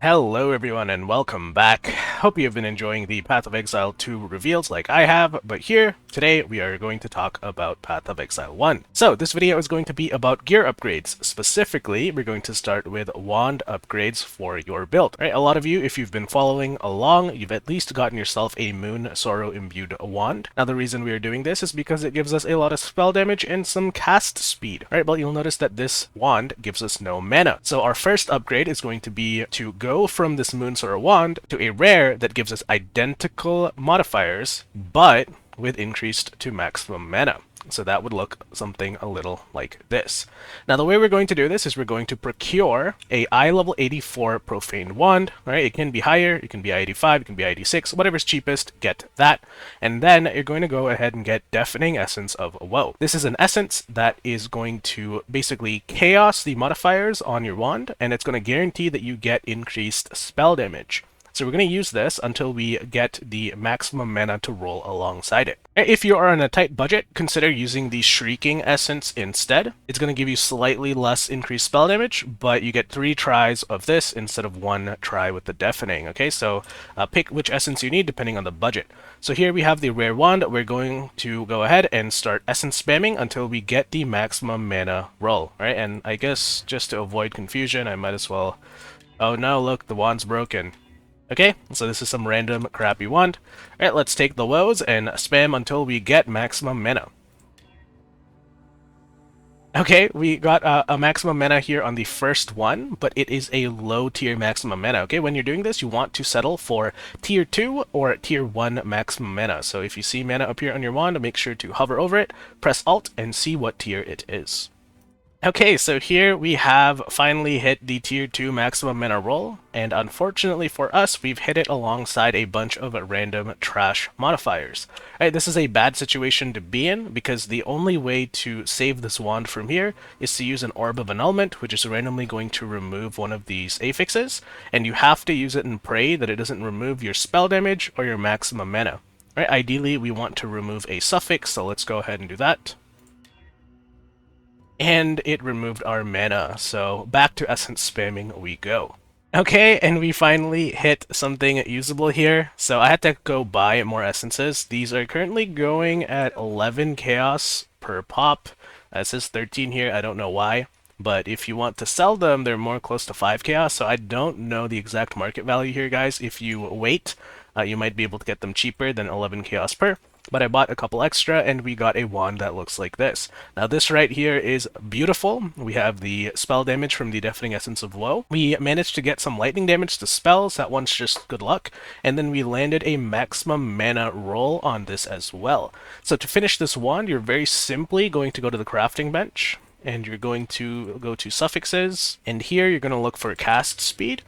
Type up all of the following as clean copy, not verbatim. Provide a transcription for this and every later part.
Hello everyone and welcome back. Hope you've been enjoying the Path of Exile 2 reveals like I have, but here, today, we are going to talk about Path of Exile 1. So, this video is going to be about gear upgrades. Specifically, we're going to start with wand upgrades for your build. Right, a lot of you, if you've been following along, you've at least gotten yourself a Moon Sorrow imbued wand. Now, the reason we are doing this is because it gives us a lot of spell damage and some cast speed. Right, but you'll notice that this wand gives us no mana. So our first upgrade is going to be to go from this Moon Sorrow wand to a rare that gives us identical modifiers, but with increased to maximum mana. So that would look something a little like this. Now the way we're going to do this is we're going to procure a I level 84 profane wand. Right? It can be higher, it can be I-85, it can be I-86, whatever's cheapest, get that. And then you're going to go ahead and get Deafening Essence of Woe. This is an essence that is going to basically chaos the modifiers on your wand, and it's going to guarantee that you get increased spell damage. So we're going to use this until we get the maximum mana to roll alongside it. If you are on a tight budget, consider using the Shrieking Essence instead. It's going to give you slightly less increased spell damage, but you get 3 tries of this instead of 1 try with the Deafening. Okay, so pick which essence you need depending on the budget. So here we have the rare wand. We're going to go ahead and start essence spamming until we get the maximum mana roll. Right, and I guess just to avoid confusion, I might as well... Oh no, look, the wand's broken. Okay, so this is some random crappy wand. Alright, let's take the woes and spam until we get maximum mana. Okay, we got a maximum mana here on the first one, but it is a low tier maximum mana. Okay, when you're doing this, you want to settle for tier 2 or tier 1 maximum mana. So if you see mana appear on your wand, make sure to hover over it, press Alt, and see what tier it is. Okay, so here we have finally hit the tier 2 maximum mana roll, and unfortunately for us, we've hit it alongside a bunch of random trash modifiers. Right, this is a bad situation to be in, because the only way to save this wand from here is to use an Orb of Annulment, which is randomly going to remove one of these affixes, and you have to use it and pray that it doesn't remove your spell damage or your maximum mana. Right, ideally, we want to remove a suffix, so let's go ahead and do that. And it removed our mana, so back to essence spamming we go. Okay, and we finally hit something usable here. So I had to go buy more essences. These are currently going at 11 chaos per pop. It says 13 here, I don't know why. But if you want to sell them, they're more close to 5 chaos, so I don't know the exact market value here, guys. If you wait, you might be able to get them cheaper than 11 chaos per. But I bought a couple extra, and we got a wand that looks like this. Now this right here is beautiful. We have the spell damage from the Deafening Essence of Woe. We managed to get some lightning damage to spells. That one's just good luck. And then we landed a maximum mana roll on this as well. So to finish this wand, you're very simply going to go to the crafting bench, and you're going to go to suffixes, and here you're going to look for cast speed.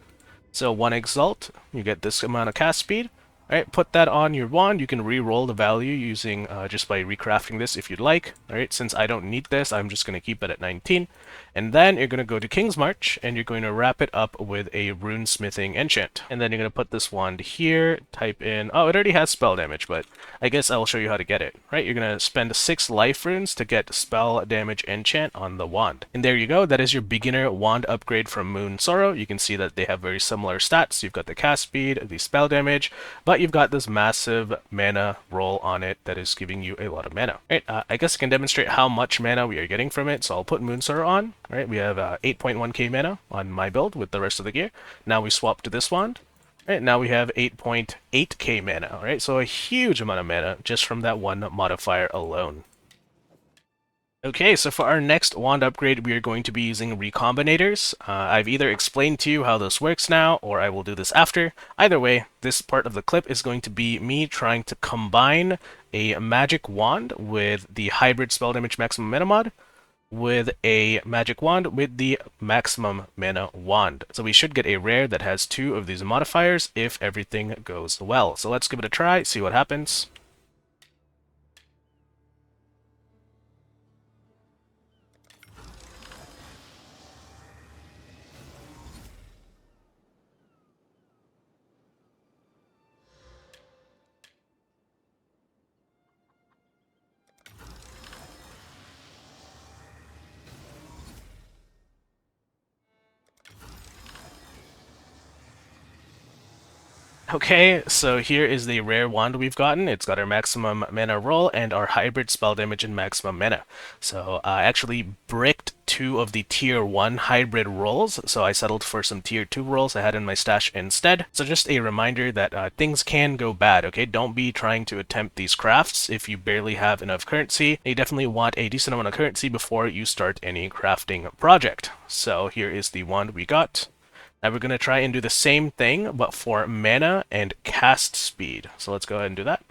So 1 exalt, you get this amount of cast speed. Alright, put that on your wand. You can re-roll the value using just by recrafting this if you'd like. Alright, since I don't need this, I'm just going to keep it at 19. And then you're going to go to King's March, and you're going to wrap it up with a Runesmithing enchant. And then you're going to put this wand here, type in... Oh, it already has spell damage, but I guess I'll show you how to get it. Right, you're going to spend 6 life runes to get spell damage enchant on the wand. And there you go, that is your beginner wand upgrade from Moon Sorrow. You can see that they have very similar stats. You've got the cast speed, the spell damage, but you've got this massive mana roll on it that is giving you a lot of mana. Right, I guess I can demonstrate how much mana we are getting from it, so I'll put Moon Sorrow on. Right, we have 8.1k mana on my build with the rest of the gear. Now we swap to this wand. Right, now we have 8.8k mana. Right, so a huge amount of mana just from that one modifier alone. Okay, so for our next wand upgrade, we are going to be using Recombinators. I've either explained to you how this works now, or I will do this after. Either way, this part of the clip is going to be me trying to combine a magic wand with the hybrid spell damage maximum mana mod with a magic wand with the maximum mana wand. So we should get a rare that has 2 of these modifiers if everything goes well. So let's give it a try, see what happens. Okay, so here is the rare wand we've gotten. It's got our maximum mana roll and our hybrid spell damage and maximum mana. So I actually bricked 2 of the tier 1 hybrid rolls, so I settled for some tier 2 rolls I had in my stash instead. So just a reminder that things can go bad, okay? Don't be trying to attempt these crafts if you barely have enough currency. You definitely want a decent amount of currency before you start any crafting project. So here is the wand we got. Now we're going to try and do the same thing, but for mana and cast speed. So let's go ahead and do that.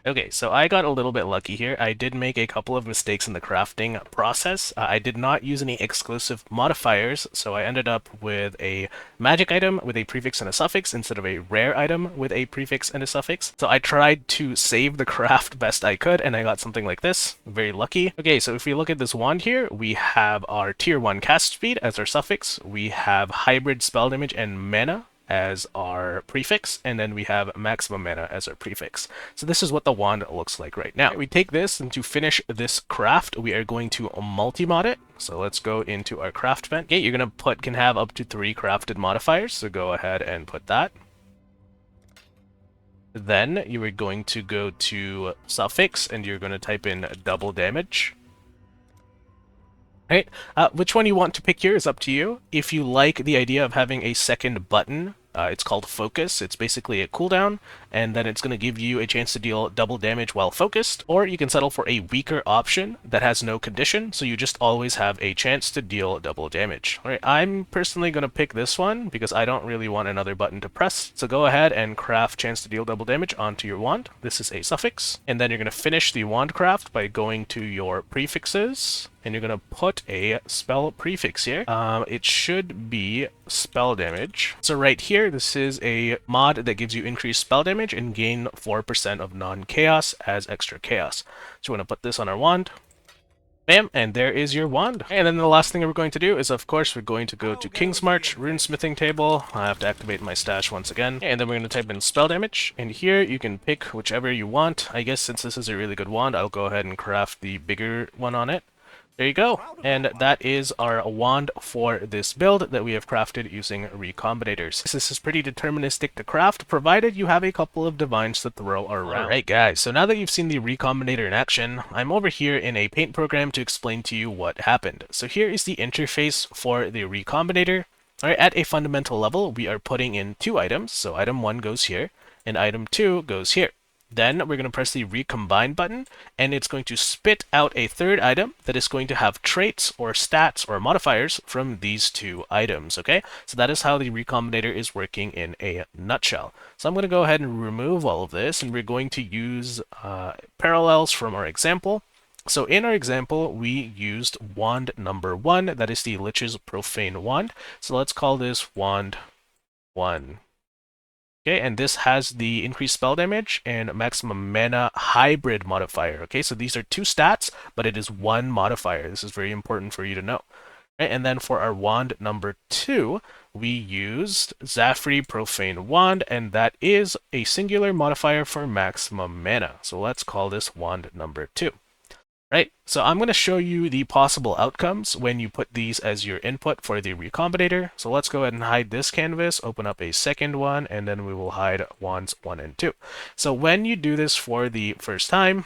Okay, so I got a little bit lucky here. I did make a couple of mistakes in the crafting process. I did not use any exclusive modifiers, so I ended up with a magic item with a prefix and a suffix instead of a rare item with a prefix and a suffix. So I tried to save the craft best I could, and I got something like this. Very lucky. Okay, so if we look at this wand here, we have our tier 1 cast speed as our suffix. We have hybrid spell damage and mana as our prefix, and then we have maximum mana as our prefix. So this is what the wand looks like right now. We take this, and to finish this craft, we are going to multi-mod it. So let's go into our craft vent. Okay, you're gonna can have up to 3 crafted modifiers, so go ahead and put that. Then you are going to go to suffix, and you're going to type in double damage. Right? Which one you want to pick here is up to you. If you like the idea of having a second button, it's called Focus. It's basically a cooldown, and then it's going to give you a chance to deal double damage while focused, or you can settle for a weaker option that has no condition, so you just always have a chance to deal double damage. Alright, I'm personally going to pick this one because I don't really want another button to press, so go ahead and craft chance to deal double damage onto your wand. This is a suffix, and then you're going to finish the wand craft by going to your prefixes, and you're going to put a spell prefix here. It should be spell damage. So right here, this is a mod that gives you increased spell damage and gain 4% of non-chaos as extra chaos. So we're going to put this on our wand. Bam, and there is your wand. And then the last thing we're going to do is, of course, we're going to go to King's March, Runesmithing table. I have to activate my stash once again. And then we're going to type in spell damage. And here you can pick whichever you want. I guess since this is a really good wand, I'll go ahead and craft the bigger one on it. There you go, and that is our wand for this build that we have crafted using Recombinators. This is pretty deterministic to craft, provided you have a couple of divines to throw around. Alright guys, so now that you've seen the Recombinator in action, I'm over here in a paint program to explain to you what happened. So here is the interface for the Recombinator. Alright, at a fundamental level, we are putting in 2 items, so item 1 goes here, and item 2 goes here. Then we're going to press the Recombine button, and it's going to spit out a third item that is going to have traits or stats or modifiers from these 2 items, okay? So that is how the Recombinator is working in a nutshell. So I'm going to go ahead and remove all of this, and we're going to use parallels from our example. So in our example, we used wand number 1, that is the Lich's Profane Wand. So let's call this wand 1. Okay, and this has the increased spell damage and maximum mana hybrid modifier. Okay, so these are 2 stats, but it is 1 modifier. This is very important for you to know. Right, and then for our wand number 2, we used Zafri Profane Wand, and that is a singular modifier for maximum mana. So let's call this wand number 2. Right, so I'm going to show you the possible outcomes when you put these as your input for the Recombinator. So let's go ahead and hide this canvas, open up a second one, and then we will hide wands 1 and 2. So when you do this for the first time,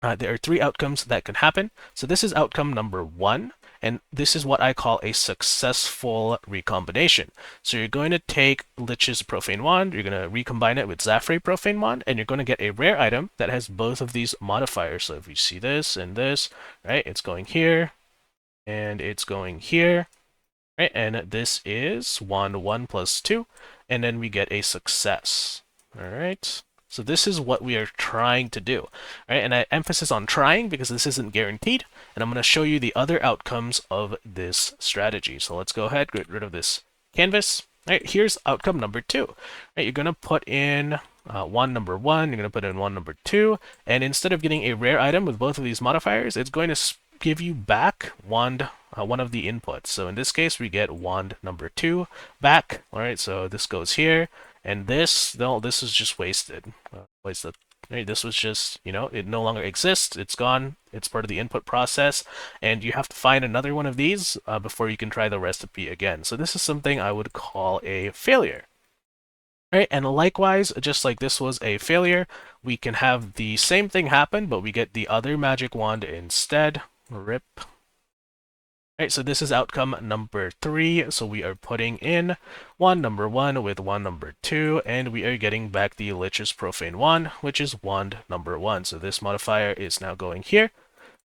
there are 3 outcomes that can happen. So this is outcome number 1, and this is what I call a successful recombination. So you're going to take Lich's Profane Wand, you're going to recombine it with Zafre Profane Wand, and you're going to get a rare item that has both of these modifiers. So if you see this and this, right, it's going here, and it's going here, right, and this is wand 1 plus 2, and then we get a success. All right. So this is what we are trying to do, right? And I emphasis on trying because this isn't guaranteed, and I'm going to show you the other outcomes of this strategy. So let's go ahead, get rid of this canvas. All right, here's outcome number 2. All right, you're gonna put in wand number 1, you're gonna put in wand number 2, and instead of getting a rare item with both of these modifiers, it's going to give you back wand one of the inputs. So in this case, we get wand number 2 back. All right, so this goes here, and this, no, this is just wasted. Wasted. Right, this was just, it no longer exists. It's gone. It's part of the input process, and you have to find another one of these before you can try the recipe again. So this is something I would call a failure. Right, and likewise, just like this was a failure, we can have the same thing happen, but we get the other magic wand instead. Rip. Right, so this is outcome number 3. So we are putting in wand number 1 with wand number 2, and we are getting back the Lich's Profane Wand, which is wand number 1. So this modifier is now going here.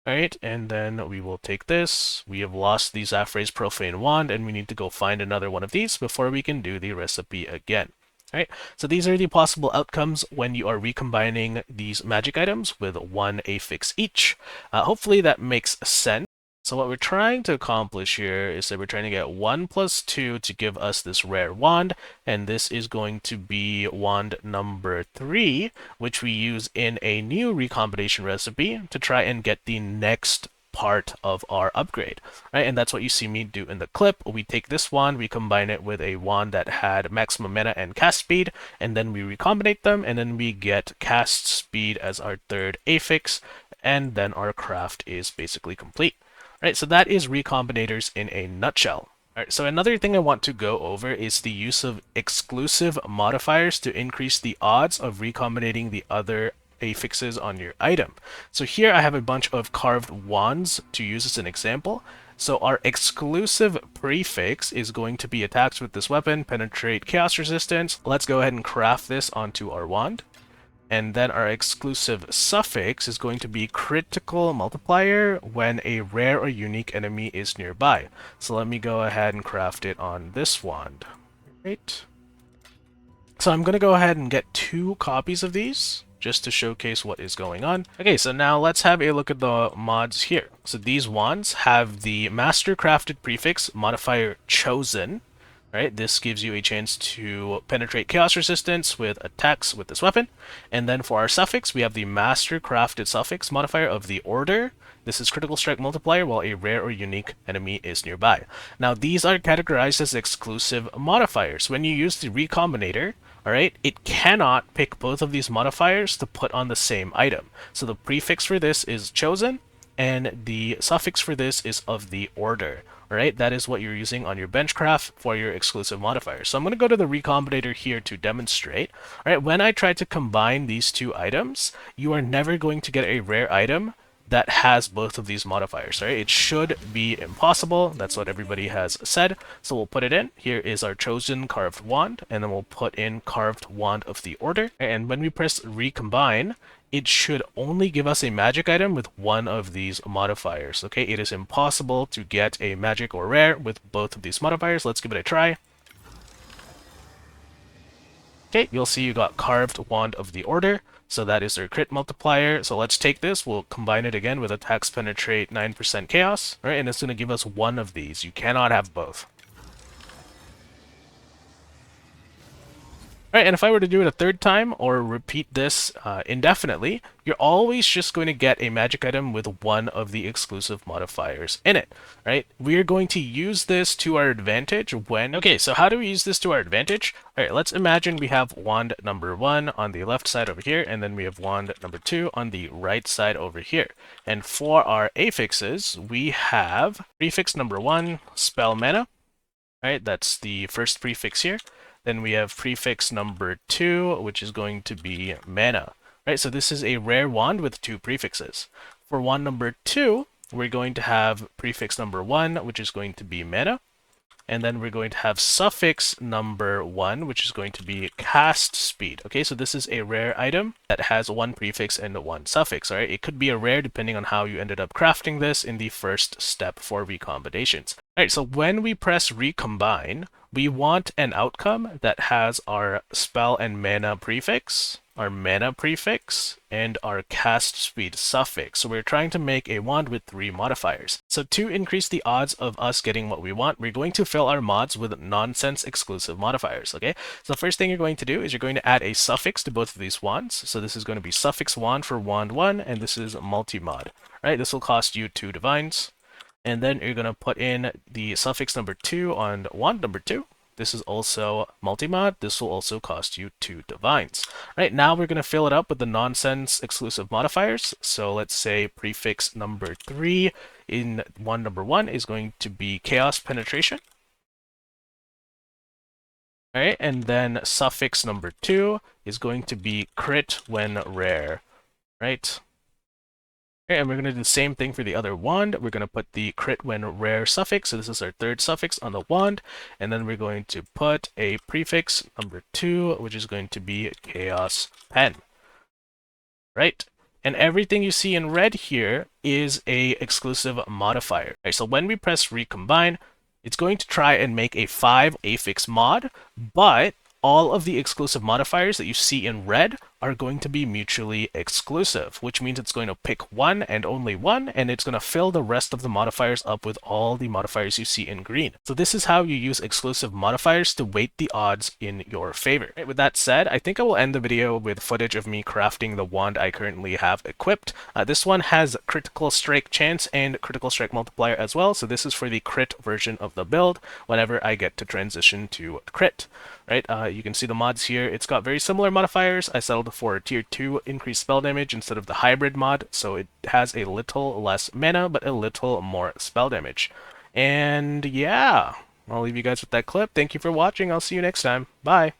Alright, and then we will take this. We have lost the Zafray's Profane Wand, and we need to go find another one of these before we can do the recipe again. Alright, so these are the possible outcomes when you are recombining these magic items with one affix each. Hopefully that makes sense. So what we're trying to accomplish here is that we're trying to get 1 plus 2 to give us this rare wand, and this is going to be wand number 3, which we use in a new recombination recipe to try and get the next part of our upgrade, right? And that's what you see me do in the clip. We take this wand, we combine it with a wand that had maximum mana and cast speed, and then we recombinate them, and then we get cast speed as our third affix, and then our craft is basically complete. Right, so that is Recombinators in a nutshell. Alright, so another thing I want to go over is the use of exclusive modifiers to increase the odds of recombinating the other affixes on your item. So here I have a bunch of carved wands to use as an example. So our exclusive prefix is going to be attacks with this weapon, penetrate chaos resistance. Let's go ahead and craft this onto our wand. And then our exclusive suffix is going to be critical multiplier when a rare or unique enemy is nearby. So let me go ahead and craft it on this wand. Right. So I'm going to go ahead and get 2 copies of these just to showcase what is going on. Okay, so now let's have a look at the mods here. So these wands have the master crafted prefix modifier chosen. Right, this gives you a chance to penetrate chaos resistance with attacks with this weapon. And then for our suffix, we have the master crafted suffix modifier of the order. This is critical strike multiplier while a rare or unique enemy is nearby. Now these are categorized as exclusive modifiers. When you use the Recombinator, alright, it cannot pick both of these modifiers to put on the same item. So the prefix for this is chosen, and the suffix for this is of the order. Alright, that is what you're using on your benchcraft for your exclusive modifier. So I'm going to go to the Recombinator here to demonstrate. Alright, when I try to combine these 2 items, you are never going to get a rare item that has both of these modifiers. Right? It should be impossible. That's what everybody has said. So we'll put it in. Here is our chosen carved wand, and then we'll put in carved wand of the order. And when we press recombine, it should only give us a magic item with one of these modifiers. Okay, it is impossible to get a magic or rare with both of these modifiers. Let's give it a try. Okay, you'll see you got carved wand of the order. So that is their crit multiplier. So let's take this, we'll combine it again with attacks penetrate 9% chaos. All right, and it's going to give us one of these. You cannot have both. Alright, and if I were to do it a third time, or repeat this indefinitely, you're always just going to get a magic item with one of the exclusive modifiers in it, right? We're going to use this to our advantage when... Okay, so how do we use this to our advantage? Alright, let's imagine we have wand number 1 on the left side over here, and then we have wand number 2 on the right side over here. And for our affixes, we have prefix number 1, spell mana, right? That's the first prefix here. Then we have prefix number 2, which is going to be mana. Right, so this is a rare wand with 2 prefixes. For wand number 2, we're going to have prefix number 1, which is going to be mana. And then we're going to have suffix number 1, which is going to be cast speed. Okay, so this is a rare item that has 1 prefix and 1 suffix. All right, it could be a rare depending on how you ended up crafting this in the first step for recombinations. All right, so when we press recombine, we want an outcome that has our spell and mana prefix. our mana prefix, and our cast speed suffix. So we're trying to make a wand with 3 modifiers. So to increase the odds of us getting what we want, we're going to fill our mods with nonsense exclusive modifiers, okay? So the first thing you're going to do is you're going to add a suffix to both of these wands. So this is going to be suffix wand for wand 1, and this is multi-mod, right? This will cost you 2 divines. And then you're going to put in the suffix number 2 on wand number 2. This is also multi-mod. This will also cost you 2 divines. Right, now we're going to fill it up with the nonsense exclusive modifiers. So let's say prefix number 3 in wand number 1 is going to be chaos penetration. Alright, and then suffix number 2 is going to be crit when rare. Right? Okay, and we're going to do the same thing for the other wand. We're going to put the crit when rare suffix, so this is our 3rd suffix on the wand, and then we're going to put a prefix number 2, which is going to be chaos pen. Right? And everything you see in red here is a exclusive modifier. Right, so when we press recombine, it's going to try and make a 5 affix mod, but all of the exclusive modifiers that you see in red are going to be mutually exclusive, which means it's going to pick one and only one, and it's going to fill the rest of the modifiers up with all the modifiers you see in green. So this is how you use exclusive modifiers to weight the odds in your favor. Right, with that said, I think I will end the video with footage of me crafting the wand I currently have equipped. This one has critical strike chance and critical strike multiplier as well, so this is for the crit version of the build whenever I get to transition to crit. Right, you can see the mods here. It's got very similar modifiers. I settled for tier 2 increased spell damage instead of the hybrid mod, so it has a little less mana, but a little more spell damage. And yeah, I'll leave you guys with that clip. Thank you for watching. I'll see you next time. Bye!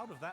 out of that